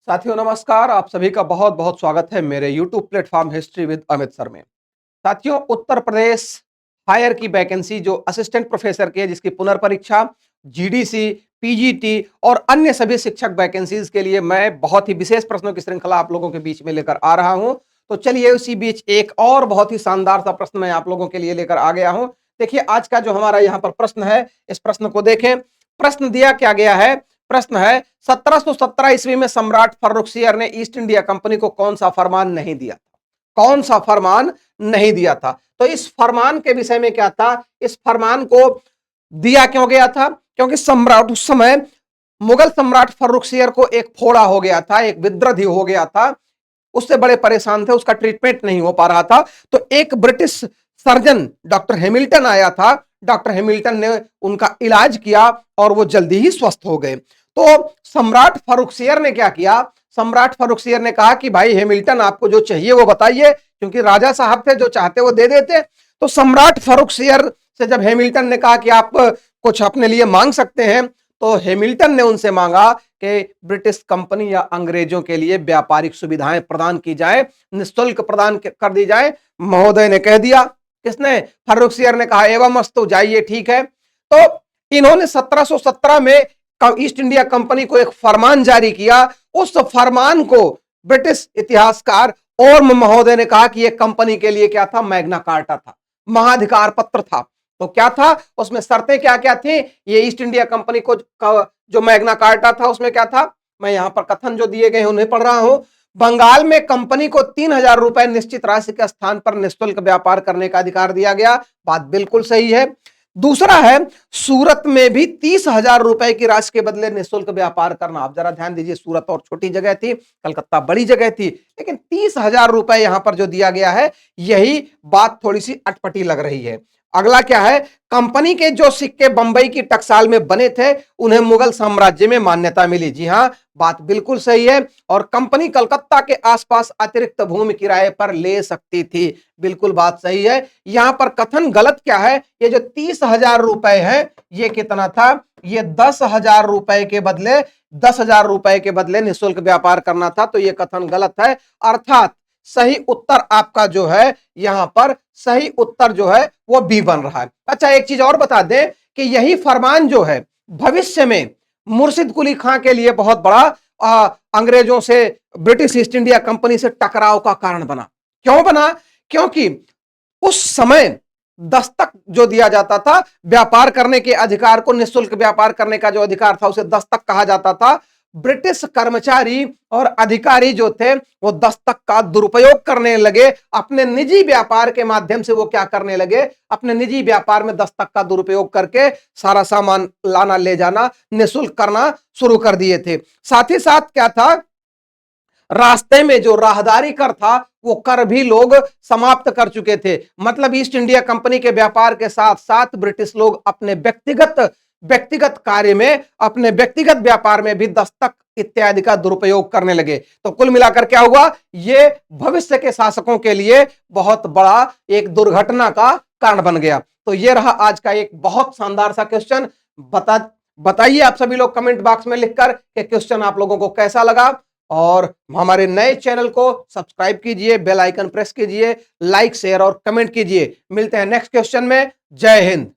साथियों नमस्कार। आप सभी का बहुत बहुत स्वागत है मेरे YouTube platform history with Amit sir में। साथियों, उत्तर प्रदेश हायर की वैकेंसी जो असिस्टेंट प्रोफेसर की है, जिसकी पुनर्परीक्षा जीडीसी, पीजीटी और अन्य सभी शिक्षक वैकेंसीज के लिए मैं बहुत ही विशेष प्रश्नों की श्रृंखला आप लोगों के बीच में लेकर आ रहा हूं। तो चलिए उसी बीच एक और बहुत ही शानदार सा प्रश्न मैं आप लोगों के लिए लेकर आ गया हूं। देखिए आज का जो हमारा यहाँ पर प्रश्न है, इस प्रश्न को देखें। प्रश्न दिया क्या गया है? प्रश्न है 1717 ईस्वी में सम्राट फर्रुखसियर ने ईस्ट इंडिया कंपनी को कौन सा फरमान नहीं दिया था? कौन सा फरमान नहीं दिया था? तो इस फरमान के विषय में क्या था? इस फरमान को दिया क्यों गया था? क्योंकि सम्राट उस समय मुगल सम्राट फर्रुखसियर को एक फोड़ा हो गया था, एक विद्रोही हो गया था, उससे बड़े परेशान थे, उसका ट्रीटमेंट नहीं हो पा रहा था। तो एक ब्रिटिश सर्जन डॉक्टर हैमिल्टन आया था। डॉक्टर हैमिल्टन ने उनका इलाज किया और वो जल्दी ही स्वस्थ हो गए। तो सम्राट फर्रुखसियर ने क्या किया? सम्राट फर्रुखसियर ने कहा कि भाई हैमिल्टन, आपको जो चाहिए वो बताइए, क्योंकि राजा साहब थे, जो चाहते वो दे देते। तो सम्राट फर्रुखसियर से जब हैमिल्टन ने कहा कि आप कुछ अपने लिए मांग सकते हैं, तो हैमिल्टन ने उनसे मांगा कि ब्रिटिश कंपनी या अंग्रेजों के लिए व्यापारिक सुविधाएं प्रदान की जाए, निःशुल्क प्रदान कर दी जाए। महोदय ने कह दिया, किसने? फर्रुखसियर ने कहा एवं अस्तु, जाइए, ठीक है। तो इन्होंने 1717 में ईस्ट इंडिया कंपनी को एक फरमान जारी किया। उस फरमान को ब्रिटिश इतिहासकार ओर्म महोदय ने कहा कि यह कंपनी के लिए क्या था? मैग्ना कार्टा था, महाधिकार पत्र था। तो क्या था उसमें? शर्तें क्या क्या थी? ये ईस्ट इंडिया कंपनी को जो मैग्ना कार्टा था उसमें क्या था? मैं यहां पर कथन जो दिए गए हैं उन्हें पढ़ रहा हूं। बंगाल में कंपनी को 3000 रुपए निश्चित राशि के स्थान पर निःशुल्क व्यापार करने का अधिकार दिया गया। बात बिल्कुल सही है। दूसरा है, सूरत में भी 30,000 रुपए की राशि के बदले निःशुल्क व्यापार करना। आप जरा ध्यान दीजिए, सूरत और छोटी जगह थी, कलकत्ता बड़ी जगह थी, लेकिन 30,000 रुपए यहां पर जो दिया गया है, यही बात थोड़ी सी अटपटी लग रही है। अगला क्या है? कंपनी के जो सिक्के बंबई की टकसाल में बने थे, उन्हें मुगल साम्राज्य में मान्यता मिली। जी हां, बात बिल्कुल सही है। और कंपनी कलकत्ता के आसपास अतिरिक्त भूमि किराए पर ले सकती थी। बिल्कुल बात सही है। यहां पर कथन गलत क्या है? ये जो 30,000 रुपए है, ये कितना था? ये 10,000 रुपए के बदले 10,000 रुपए के बदले निःशुल्क व्यापार करना था। तो ये कथन गलत है। अर्थात सही उत्तर आपका जो है, यहां पर सही उत्तर जो है वो बी बन रहा है। अच्छा, एक चीज और बता दें कि यही फरमान जो है भविष्य में मुर्शिद कुली खां के लिए बहुत बड़ा अंग्रेजों से, ब्रिटिश ईस्ट इंडिया कंपनी से टकराव का कारण बना। क्यों बना? क्योंकि उस समय दस्तक जो दिया जाता था, व्यापार करने के अधिकार को, निःशुल्क व्यापार करने का जो अधिकार था, उसे दस्तक कहा जाता था। ब्रिटिश कर्मचारी और अधिकारी जो थे, वो दस्तक का दुरुपयोग करने लगे। अपने निजी व्यापार के माध्यम से वो क्या करने लगे? अपने निजी व्यापार में दस्तक का दुरुपयोग करके सारा सामान लाना ले जाना, निःशुल्क करना शुरू कर दिए थे। साथ ही साथ क्या था? रास्ते में जो राहदारी कर था, वो कर भी लोग समाप्त कर चुके थे। मतलब ईस्ट इंडिया कंपनी के व्यापार के साथ साथ ब्रिटिश लोग अपने व्यक्तिगत व्यक्तिगत कार्य में, अपने व्यक्तिगत व्यापार में भी दस्तक इत्यादि का दुरुपयोग करने लगे। तो कुल मिलाकर क्या हुआ? ये भविष्य के शासकों के लिए बहुत बड़ा एक दुर्घटना का कारण बन गया। तो ये रहा आज का एक बहुत शानदार सा क्वेश्चन। बताइए आप सभी लोग कमेंट बॉक्स में लिखकर कि क्वेश्चन आप लोगों को कैसा लगा। और हमारे नए चैनल को सब्सक्राइब कीजिए, बेल आइकन प्रेस कीजिए, लाइक शेयर और कमेंट कीजिए। मिलते हैं नेक्स्ट क्वेश्चन में। जय हिंद।